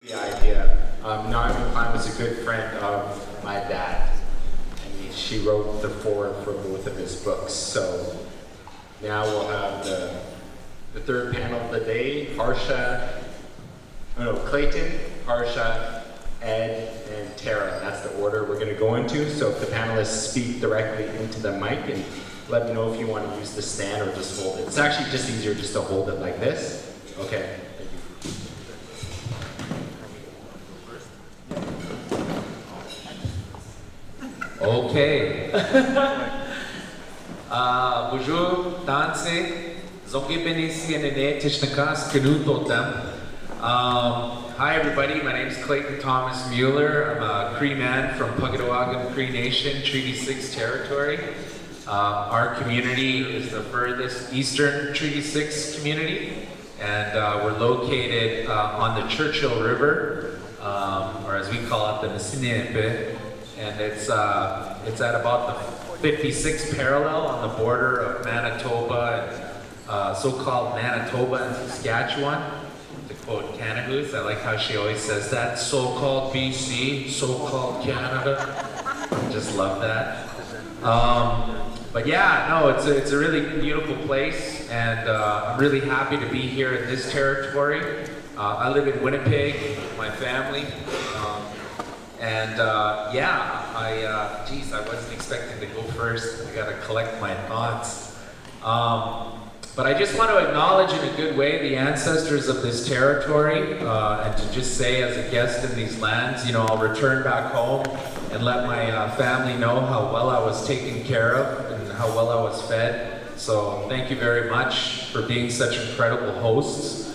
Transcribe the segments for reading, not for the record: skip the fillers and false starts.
The idea. Naomi Klein was a good friend of my dad, and she wrote the foreword for both of his books. So now we'll have the third panel of the day: Clayton, Harsha, Ed, and Tara. That's the order we're going to go into. So if the panelists speak directly into the mic, and let me know if you want to use the stand or just hold it. It's actually just easier just to hold it like this. Okay. Okay. Bonjour, danse. Hi everybody, my name is Clayton Thomas-Muller. I'm a Cree man from Pugadawagan Cree Nation, Treaty 6 territory. Our community is the furthest eastern Treaty 6 community, and we're located on the Churchill River, or as we call it, the Secwepemc. And it's at about the 56th parallel on the border of Manitoba and so-called Manitoba and Saskatchewan. To quote Ktunaxa, I like how she always says that, so-called BC, so-called Canada. I just love that. But yeah, no, it's a really beautiful place, and I'm really happy to be here in this territory. I live in Winnipeg with my family. Geez, I wasn't expecting to go first. I gotta collect my thoughts. But I just want to acknowledge in a good way the ancestors of this territory, and to just say as a guest in these lands, I'll return back home and let my family know how well I was taken care of and how well I was fed. So thank you very much for being such incredible hosts.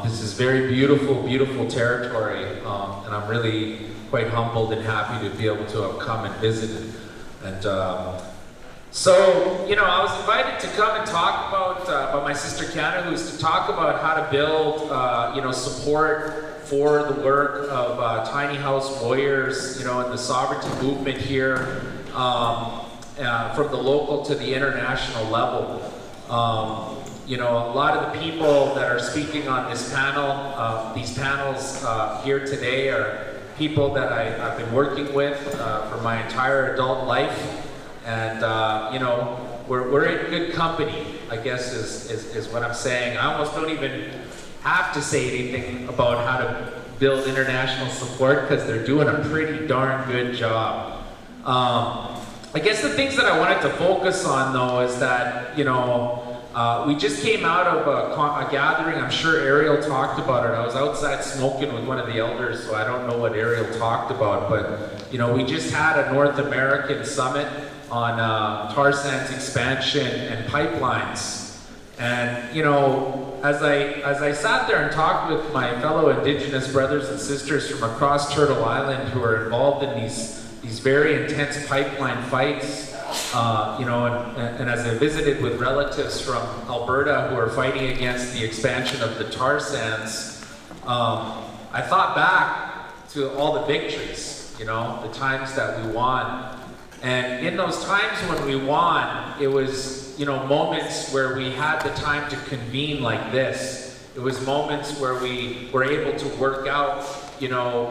This is very beautiful, beautiful territory, and I'm really quite humbled and happy to be able to have come and visited. And I was invited to come and talk about my sister Ktunaxa, who's to talk about how to build, support for the work of tiny house warriors, in the sovereignty movement here, from the local to the international level. A lot of the people that are speaking on this panel, these panels here today are people that I've been working with for my entire adult life, and we're in good company, I guess is what I'm saying. I almost don't even have to say anything about how to build international support because they're doing a pretty darn good job. I guess the things that I wanted to focus on though is that we just came out of a gathering. I'm sure Ariel talked about it. I was outside smoking with one of the elders, so I don't know what Ariel talked about, but we just had a North American summit on tar sands expansion and pipelines. And as I sat there and talked with my fellow Indigenous brothers and sisters from across Turtle Island who are involved in these very intense pipeline fights, and as I visited with relatives from Alberta who are fighting against the expansion of the tar sands, I thought back to all the victories, the times that we won. And in those times when we won, it was, moments where we had the time to convene like this. It was moments where we were able to work out,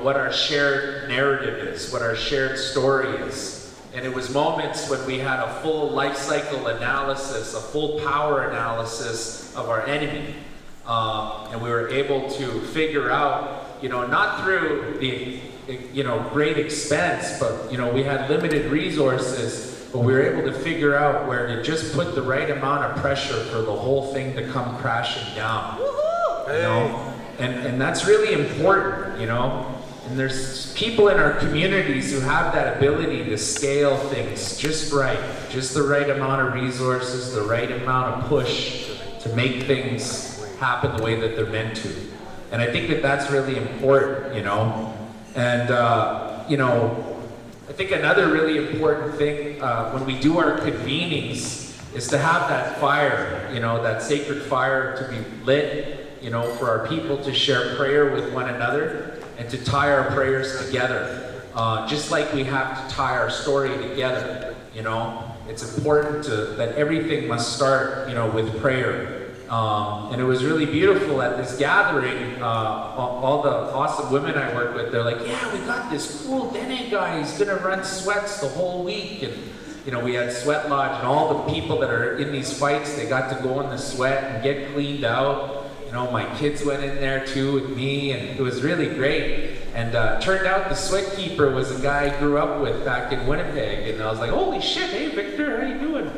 what our shared narrative is, what our shared story is. And it was moments when we had a full life cycle analysis, a full power analysis of our enemy. And we were able to figure out, not through the, great expense, but, we had limited resources, but we were able to figure out where to just put the right amount of pressure for the whole thing to come crashing down. And that's really important, And there's people in our communities who have that ability to scale things just right, just the right amount of resources, the right amount of push to make things happen the way that they're meant to. And I think that that's really important, And, I think another really important thing when we do our convenings is to have that fire, that sacred fire to be lit, for our people to share prayer with one another and to tie our prayers together, just like we have to tie our story together. It's important that everything must start, with prayer. And it was really beautiful at this gathering. All the awesome women I work with, they're like, yeah, we got this cool Dene guy, he's gonna run sweats the whole week. And you know, we had sweat lodge, and all the people that are in these fights, they got to go in the sweat and get cleaned out. You know, my kids went in there too with me, and it was really great. And turned out the sweat keeper was a guy I grew up with back in Winnipeg, and I was like, holy shit, hey Victor, how you doing?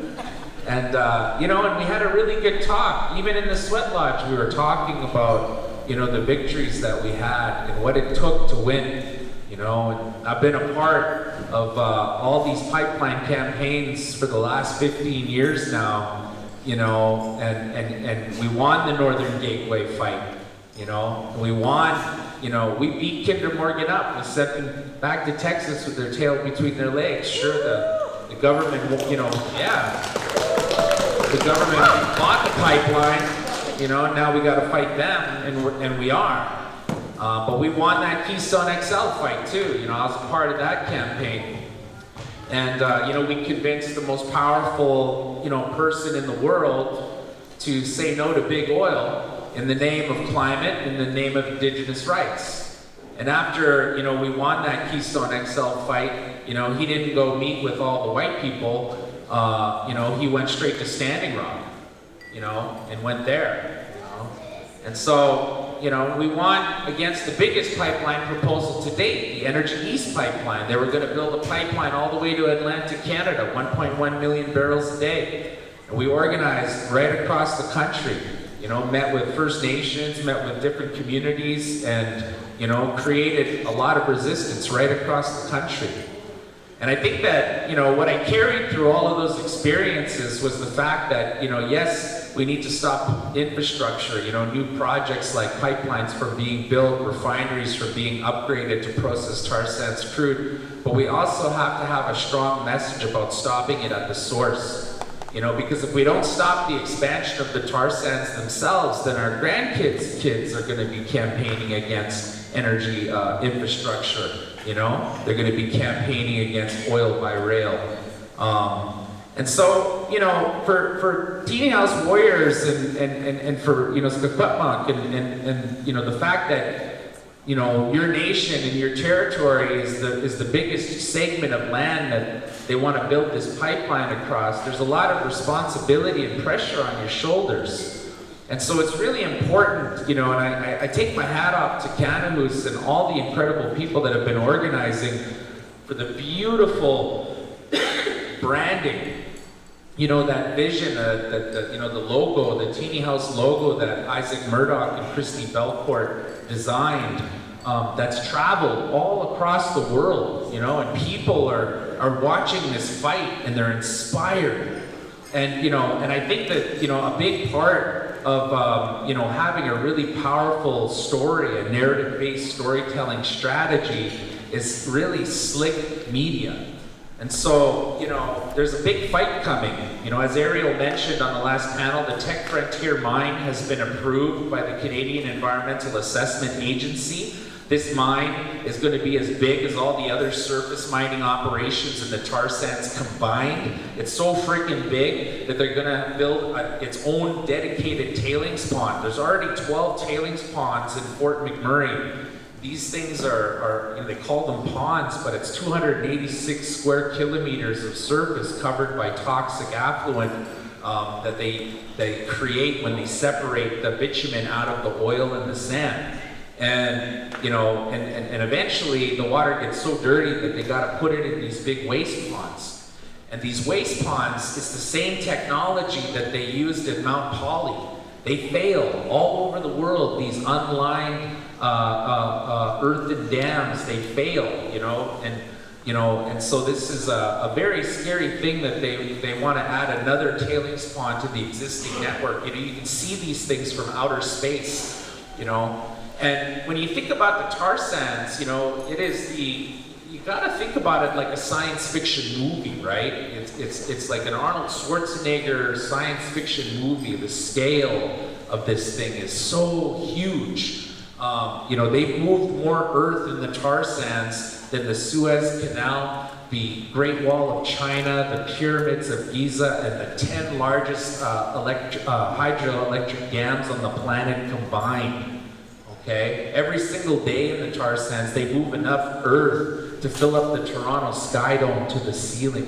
And you know, and we had a really good talk. Even in the sweat lodge, we were talking about, you know, the victories that we had and what it took to win. You know, and I've been a part of all these pipeline campaigns for the last 15 years now, you know, and we won the Northern Gateway fight, you know, we won, you know, we beat Kinder Morgan up, we sent them back to Texas with their tail between their legs. Sure, the government, you know, yeah, the government bought the pipeline, you know, and now we got to fight them, and we are. But we won that Keystone XL fight too. You know, I was a part of that campaign. And, you know, we convinced the most powerful, you know, person in the world to say no to big oil in the name of climate, in the name of Indigenous rights. And after, you know, we won that Keystone XL fight, you know, he didn't go meet with all the white people. You know, he went straight to Standing Rock, you know, and went there, you know. And so, you know, we won against the biggest pipeline proposal to date, the Energy East pipeline. They were going to build a pipeline all the way to Atlantic Canada, 1.1 million barrels a day. And we organized right across the country, you know, met with First Nations, met with different communities, and, you know, created a lot of resistance right across the country. And I think that, you know, what I carried through all of those experiences was the fact that, you know, yes, we need to stop infrastructure, you know, new projects like pipelines from being built, refineries from being upgraded to process tar sands crude, but we also have to have a strong message about stopping it at the source. You know, because if we don't stop the expansion of the tar sands themselves, then our grandkids' kids are going to be campaigning against energy infrastructure. You know, they're going to be campaigning against oil by rail. And so, you know, for Teeny House Warriors and for, you know, Secwepemc and, you know, the fact that, you know, your nation and your territory is the biggest segment of land that they want to build this pipeline across, there's a lot of responsibility and pressure on your shoulders. And so it's really important, you know, and I take my hat off to Ktunaxa and all the incredible people that have been organizing for the beautiful branding, you know, that vision, you know, the logo, the Teeny House logo that Isaac Murdoch and Christy Belcourt designed, that's traveled all across the world, you know, and people are watching this fight and they're inspired. And, you know, and I think that, you know, a big part of, you know, having a really powerful story, a narrative-based storytelling strategy is really slick media. And so, you know, there's a big fight coming. You know, as Ariel mentioned on the last panel, the Tech Frontier mine has been approved by the Canadian Environmental Assessment Agency. This mine is going to be as big as all the other surface mining operations in the tar sands combined. It's so freaking big that they're going to build its own dedicated tailings pond. There's already 12 tailings ponds in Fort McMurray. These things are you know, they call them ponds, but it's 286 square kilometers of surface covered by toxic affluent that they create when they separate the bitumen out of the oil and the sand. And, you know, and eventually the water gets so dirty that they got to put it in these big waste ponds. And these waste ponds, it's the same technology that they used at Mount Poly. They fail all over the world, these unlined earthen dams, they fail, you know, and so this is a very scary thing that they want to add another tailings pond to the existing network. You know, you can see these things from outer space, you know. And when you think about the tar sands, you know, you gotta think about it like a science fiction movie, right? It's like an Arnold Schwarzenegger science fiction movie. The scale of this thing is so huge. You know, they've moved more earth in the tar sands than the Suez Canal the Great Wall of China, the pyramids of Giza, and the 10 largest hydroelectric dams on the planet combined. Okay? Every single day in the tar sands, they move enough earth to fill up the Toronto Sky Dome to the ceiling.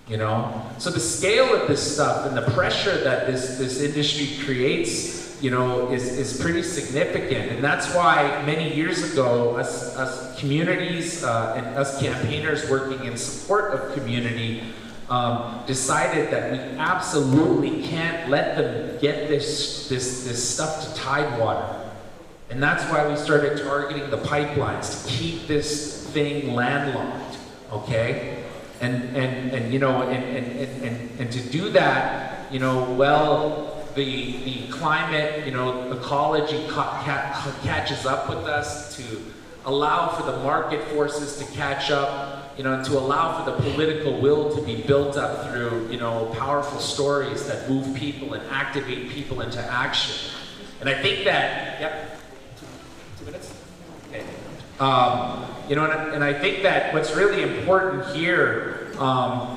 You know? So the scale of this stuff and the pressure that this industry creates, you know, is pretty significant. And that's why many years ago, us communities and us campaigners working in support of community decided that we absolutely can't let them get this stuff to Tidewater. And that's why we started targeting the pipelines to keep this thing landlocked, okay? And you know, and to do that, you know, well, the climate, you know, ecology catches up with us to allow for the market forces to catch up, you know, and to allow for the political will to be built up through, you know, powerful stories that move people and activate people into action. And I think that, yep, 2 minutes? Okay. You know, and I think that what's really important here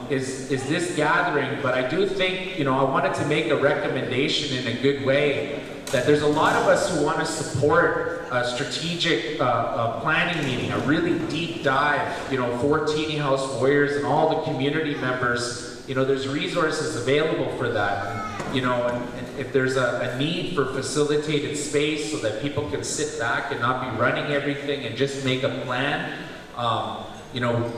is this gathering, but I do think, you know, I wanted to make a recommendation in a good way that there's a lot of us who want to support a strategic planning meeting, a really deep dive, you know, for Teeny House Warriors and all the community members. You know, there's resources available for that. And, you know, and if there's a need for facilitated space so that people can sit back and not be running everything and just make a plan, you know,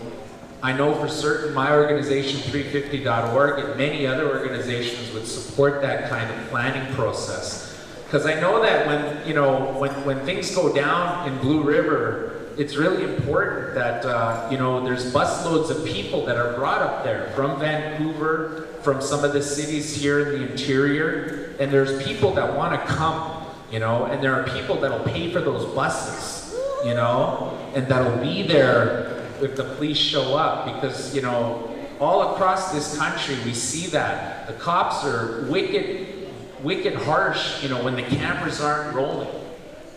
I know for certain my organization, 350.org, and many other organizations would support that kind of planning process. Because I know that when, you know, when things go down in Blue River, it's really important that, you know, there's busloads of people that are brought up there from Vancouver, from some of the cities here in the interior, and there's people that want to come, you know, and there are people that'll pay for those buses, you know, and that'll be there if the police show up, because, you know, all across this country we see that the cops are wicked harsh, you know, when the cameras aren't rolling.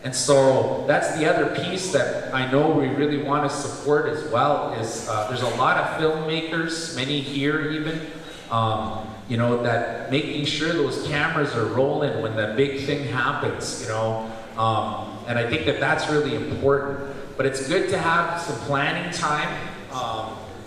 And so that's the other piece that I know we really want to support as well, is there's a lot of filmmakers, many here even, you know, that making sure those cameras are rolling when that big thing happens, you know, and I think that that's really important. But it's good to have some planning time,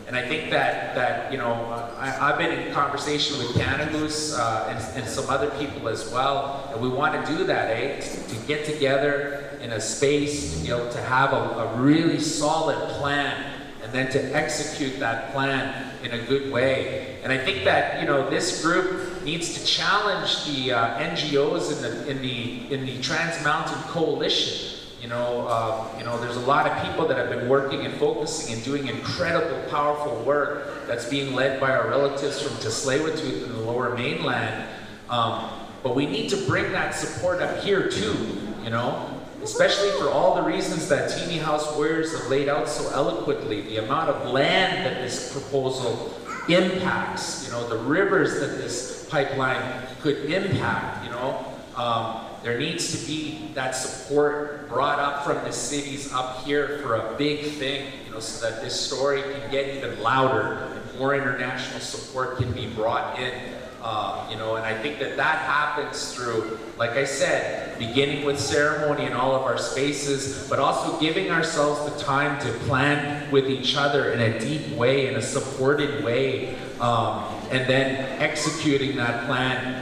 and I think that you know, I've been in conversation with Ktunaxa and some other people as well, and we want to do that, to get together in a space to be able to have a really solid plan, and then to execute that plan in a good way. And I think that, you know, this group needs to challenge the NGOs in the Trans Mountain Coalition. You know, there's a lot of people that have been working and focusing and doing incredible, powerful work that's being led by our relatives from Tsleil-Waututh in the Lower Mainland. But we need to bring that support up here too, you know, especially for all the reasons that Teeny House Warriors have laid out so eloquently. The amount of land that this proposal impacts, you know, the rivers that this pipeline could impact, you know. There needs to be that support brought up from the cities up here for a big thing, you know, so that this story can get even louder and more international support can be brought in, you know, and I think that happens through, like I said, beginning with ceremony in all of our spaces, but also giving ourselves the time to plan with each other in a deep way, in a supported way, and then executing that plan,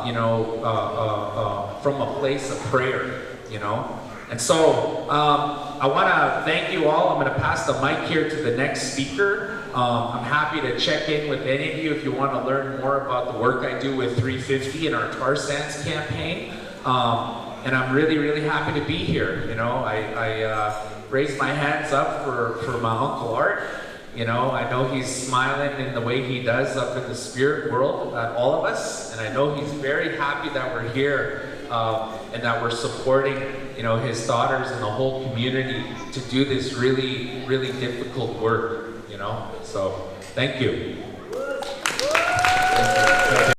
you know, from a place of prayer, you know. And so I want to thank you all. I'm going to pass the mic here to the next speaker. I'm happy to check in with any of you if you want to learn more about the work I do with 350 and our tar sands campaign. And I'm really, really happy to be here. You know, I raised my hands up for my Uncle Art. You know, I know he's smiling in the way he does up in the spirit world at all of us, and I know he's very happy that we're here and that we're supporting, you know, his daughters and the whole community to do this really, really difficult work, you know. So, thank you.